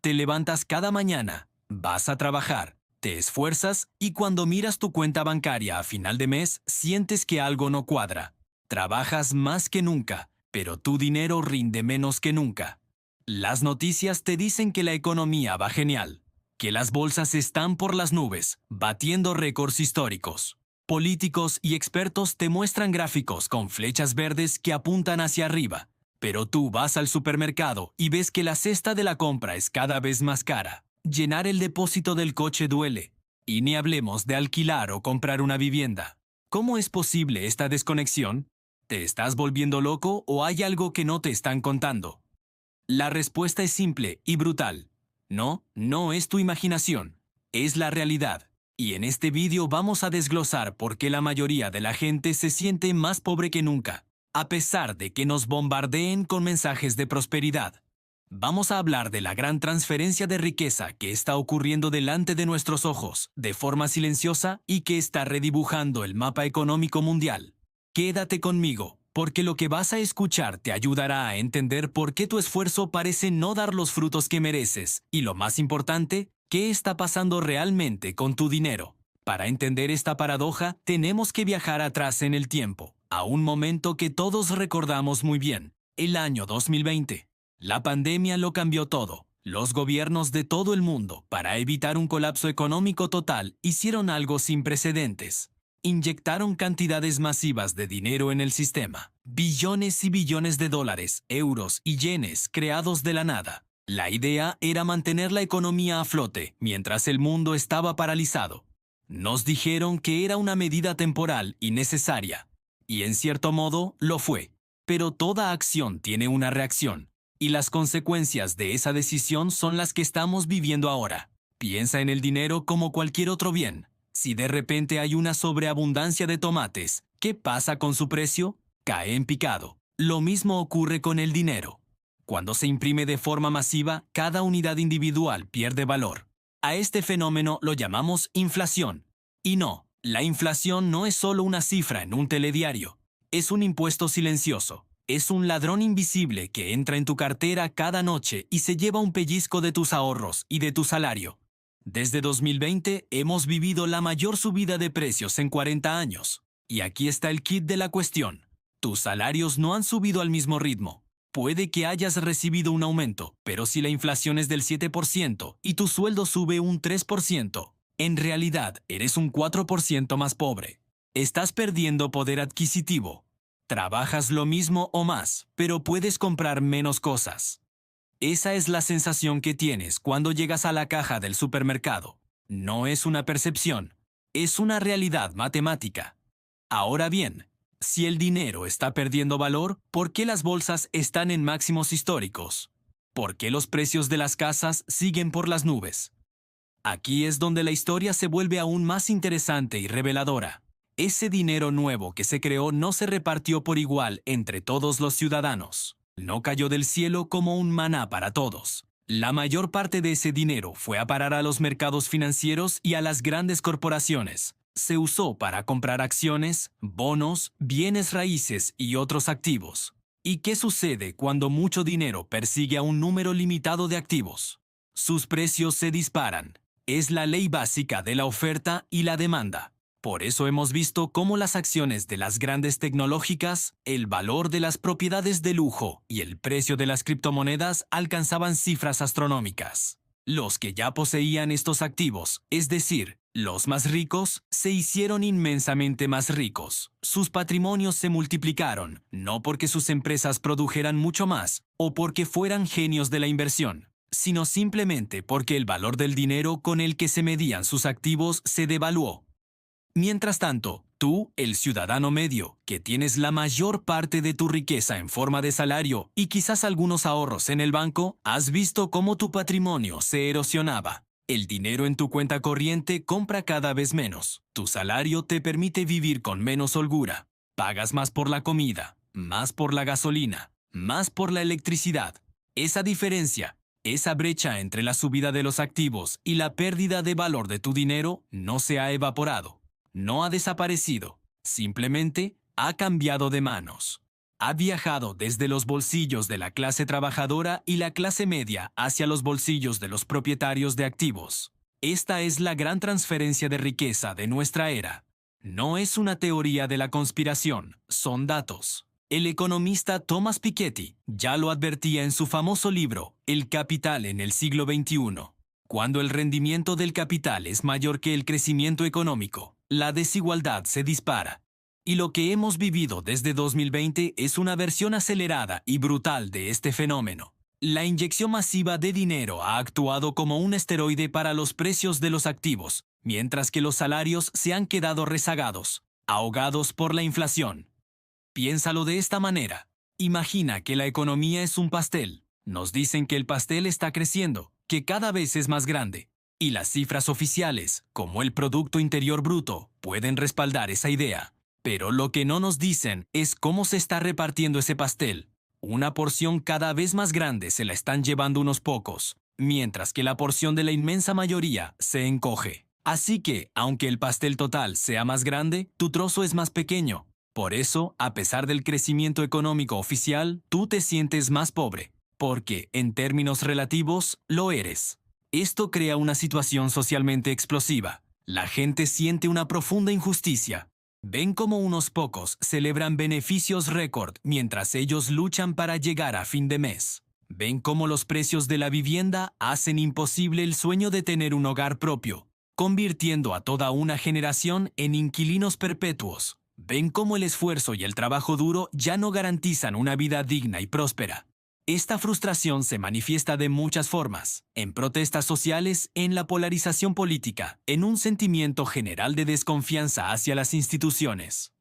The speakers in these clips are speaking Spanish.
Te levantas cada mañana, vas a trabajar, te esfuerzas y cuando miras tu cuenta bancaria a final de mes sientes que algo no cuadra. Trabajas más que nunca, pero tu dinero rinde menos que nunca. Las noticias te dicen que la economía va genial, que las bolsas están por las nubes, batiendo récords históricos. Políticos y expertos te muestran gráficos con flechas verdes que apuntan hacia arriba, pero tú vas al supermercado y ves que la cesta de la compra es cada vez más cara. Llenar el depósito del coche duele. Y ni hablemos de alquilar o comprar una vivienda. ¿Cómo es posible esta desconexión? ¿Te estás volviendo loco o hay algo que no te están contando? La respuesta es simple y brutal. No, no es tu imaginación. Es la realidad. Y en este vídeo vamos a desglosar por qué la mayoría de la gente se siente más pobre que nunca, a pesar de que nos bombardeen con mensajes de prosperidad. Vamos a hablar de la gran transferencia de riqueza que está ocurriendo delante de nuestros ojos, de forma silenciosa y que está redibujando el mapa económico mundial. Quédate conmigo, porque lo que vas a escuchar te ayudará a entender por qué tu esfuerzo parece no dar los frutos que mereces y, lo más importante, qué está pasando realmente con tu dinero. Para entender esta paradoja, tenemos que viajar atrás en el tiempo, a un momento que todos recordamos muy bien, el año 2020. La pandemia lo cambió todo. Los gobiernos de todo el mundo, para evitar un colapso económico total, hicieron algo sin precedentes. Inyectaron cantidades masivas de dinero en el sistema. Billones y billones de dólares, euros y yenes creados de la nada. La idea era mantener la economía a flote mientras el mundo estaba paralizado. Nos dijeron que era una medida temporal y necesaria. Y en cierto modo lo fue. Pero toda acción tiene una reacción. Y las consecuencias de esa decisión son las que estamos viviendo ahora. Piensa en el dinero como cualquier otro bien. Si de repente hay una sobreabundancia de tomates, ¿qué pasa con su precio? Cae en picado. Lo mismo ocurre con el dinero. Cuando se imprime de forma masiva, cada unidad individual pierde valor. A este fenómeno lo llamamos inflación. Y no, la inflación no es solo una cifra en un telediario. Es un impuesto silencioso. Es un ladrón invisible que entra en tu cartera cada noche y se lleva un pellizco de tus ahorros y de tu salario. Desde 2020 hemos vivido la mayor subida de precios en 40 años. Y aquí está el kit de la cuestión. Tus salarios no han subido al mismo ritmo. Puede que hayas recibido un aumento, pero si la inflación es del 7% y tu sueldo sube un 3%, en realidad eres un 4% más pobre. Estás perdiendo poder adquisitivo. Trabajas lo mismo o más, pero puedes comprar menos cosas. Esa es la sensación que tienes cuando llegas a la caja del supermercado. No es una percepción, es una realidad matemática. Ahora bien, si el dinero está perdiendo valor, ¿por qué las bolsas están en máximos históricos? ¿Por qué los precios de las casas siguen por las nubes? Aquí es donde la historia se vuelve aún más interesante y reveladora. Ese dinero nuevo que se creó no se repartió por igual entre todos los ciudadanos. No cayó del cielo como un maná para todos. La mayor parte de ese dinero fue a parar a los mercados financieros y a las grandes corporaciones. Se usó para comprar acciones, bonos, bienes raíces y otros activos. ¿Y qué sucede cuando mucho dinero persigue a un número limitado de activos? Sus precios se disparan. Es la ley básica de la oferta y la demanda. Por eso hemos visto cómo las acciones de las grandes tecnológicas, el valor de las propiedades de lujo y el precio de las criptomonedas alcanzaban cifras astronómicas. Los que ya poseían estos activos, es decir, los más ricos, se hicieron inmensamente más ricos. Sus patrimonios se multiplicaron, no porque sus empresas produjeran mucho más o porque fueran genios de la inversión, sino simplemente porque el valor del dinero con el que se medían sus activos se devaluó. Mientras tanto, tú, el ciudadano medio, que tienes la mayor parte de tu riqueza en forma de salario y quizás algunos ahorros en el banco, has visto cómo tu patrimonio se erosionaba. El dinero en tu cuenta corriente compra cada vez menos. Tu salario te permite vivir con menos holgura. Pagas más por la comida, más por la gasolina, más por la electricidad. Esa diferencia, esa brecha entre la subida de los activos y la pérdida de valor de tu dinero no se ha evaporado. No ha desaparecido, simplemente ha cambiado de manos. Ha viajado desde los bolsillos de la clase trabajadora y la clase media hacia los bolsillos de los propietarios de activos. Esta es la gran transferencia de riqueza de nuestra era. No es una teoría de la conspiración, son datos. El economista Thomas Piketty ya lo advertía en su famoso libro El capital en el siglo XXI. Cuando el rendimiento del capital es mayor que el crecimiento económico, la desigualdad se dispara. Y lo que hemos vivido desde 2020 es una versión acelerada y brutal de este fenómeno. La inyección masiva de dinero ha actuado como un esteroide para los precios de los activos, mientras que los salarios se han quedado rezagados, ahogados por la inflación. Piénsalo de esta manera. Imagina que la economía es un pastel. Nos dicen que el pastel está creciendo, que cada vez es más grande. Y las cifras oficiales, como el Producto Interior Bruto, pueden respaldar esa idea. Pero lo que no nos dicen es cómo se está repartiendo ese pastel. Una porción cada vez más grande se la están llevando unos pocos, mientras que la porción de la inmensa mayoría se encoge. Así que, aunque el pastel total sea más grande, tu trozo es más pequeño. Por eso, a pesar del crecimiento económico oficial, tú te sientes más pobre, porque, en términos relativos, lo eres. Esto crea una situación socialmente explosiva. La gente siente una profunda injusticia. Ven cómo unos pocos celebran beneficios récord mientras ellos luchan para llegar a fin de mes. Ven cómo los precios de la vivienda hacen imposible el sueño de tener un hogar propio, convirtiendo a toda una generación en inquilinos perpetuos. Ven cómo el esfuerzo y el trabajo duro ya no garantizan una vida digna y próspera. Esta frustración se manifiesta de muchas formas, en protestas sociales, en la polarización política, en un sentimiento general de desconfianza hacia las instituciones.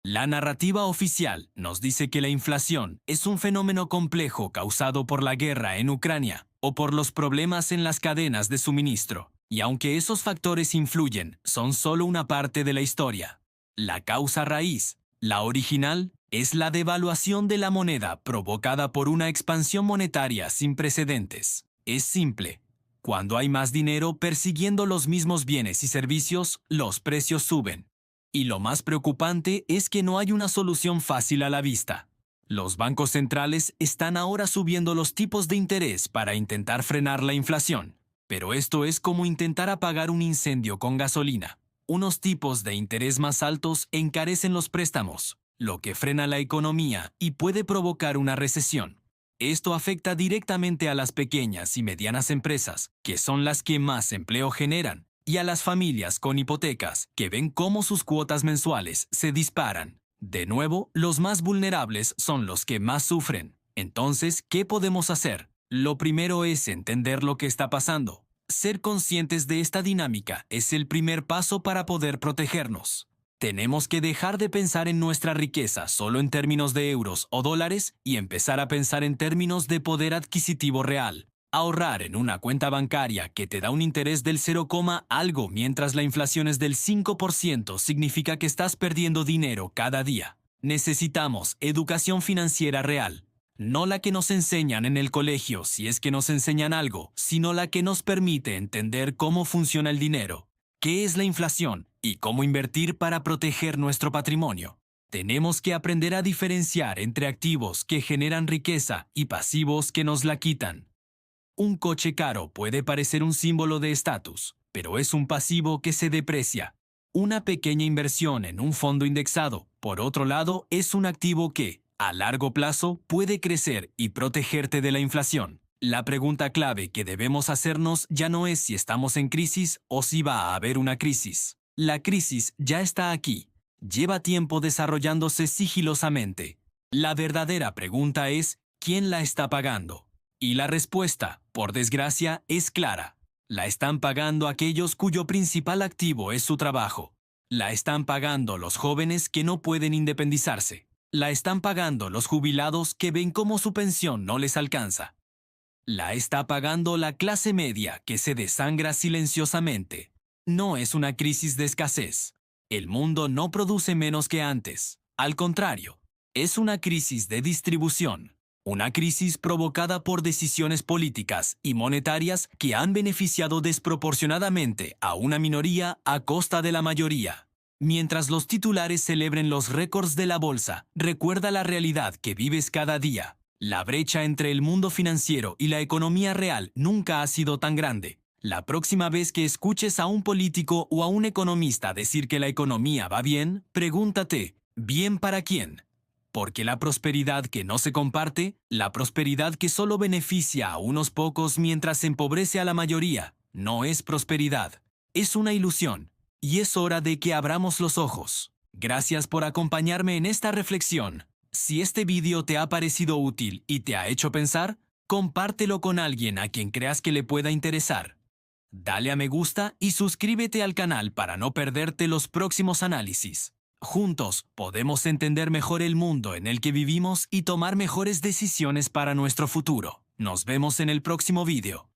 La narrativa oficial nos dice que la inflación es un fenómeno complejo causado por la guerra en Ucrania o por los problemas en las cadenas de suministro, y aunque esos factores influyen, son solo una parte de la historia. La causa raíz, la original, es la devaluación de la moneda provocada por una expansión monetaria sin precedentes. Es simple. Cuando hay más dinero persiguiendo los mismos bienes y servicios, los precios suben. Y lo más preocupante es que no hay una solución fácil a la vista. Los bancos centrales están ahora subiendo los tipos de interés para intentar frenar la inflación. Pero esto es como intentar apagar un incendio con gasolina. Unos tipos de interés más altos encarecen los préstamos, lo que frena la economía y puede provocar una recesión. Esto afecta directamente a las pequeñas y medianas empresas, que son las que más empleo generan, y a las familias con hipotecas, que ven cómo sus cuotas mensuales se disparan. De nuevo, los más vulnerables son los que más sufren. Entonces, ¿qué podemos hacer? Lo primero es entender lo que está pasando. Ser conscientes de esta dinámica es el primer paso para poder protegernos. Tenemos que dejar de pensar en nuestra riqueza solo en términos de euros o dólares y empezar a pensar en términos de poder adquisitivo real. Ahorrar en una cuenta bancaria que te da un interés del 0, algo mientras la inflación es del 5% significa que estás perdiendo dinero cada día. Necesitamos educación financiera real. No la que nos enseñan en el colegio, si es que nos enseñan algo, sino la que nos permite entender cómo funciona el dinero, qué es la inflación y cómo invertir para proteger nuestro patrimonio. Tenemos que aprender a diferenciar entre activos que generan riqueza y pasivos que nos la quitan. Un coche caro puede parecer un símbolo de estatus, pero es un pasivo que se deprecia. Una pequeña inversión en un fondo indexado, por otro lado, es un activo que, a largo plazo, puede crecer y protegerte de la inflación. La pregunta clave que debemos hacernos ya no es si estamos en crisis o si va a haber una crisis. La crisis ya está aquí. Lleva tiempo desarrollándose sigilosamente. La verdadera pregunta es, ¿quién la está pagando? Y la respuesta, por desgracia, es clara. La están pagando aquellos cuyo principal activo es su trabajo. La están pagando los jóvenes que no pueden independizarse. La están pagando los jubilados que ven cómo su pensión no les alcanza. La está pagando la clase media que se desangra silenciosamente. No es una crisis de escasez. El mundo no produce menos que antes. Al contrario, es una crisis de distribución. Una crisis provocada por decisiones políticas y monetarias que han beneficiado desproporcionadamente a una minoría a costa de la mayoría. Mientras los titulares celebren los récords de la bolsa, recuerda la realidad que vives cada día. La brecha entre el mundo financiero y la economía real nunca ha sido tan grande. La próxima vez que escuches a un político o a un economista decir que la economía va bien, pregúntate, ¿bien para quién? Porque la prosperidad que no se comparte, la prosperidad que solo beneficia a unos pocos mientras empobrece a la mayoría, no es prosperidad. Es una ilusión. Y es hora de que abramos los ojos. Gracias por acompañarme en esta reflexión. Si este vídeo te ha parecido útil y te ha hecho pensar, compártelo con alguien a quien creas que le pueda interesar. Dale a me gusta y suscríbete al canal para no perderte los próximos análisis. Juntos podemos entender mejor el mundo en el que vivimos y tomar mejores decisiones para nuestro futuro. Nos vemos en el próximo vídeo.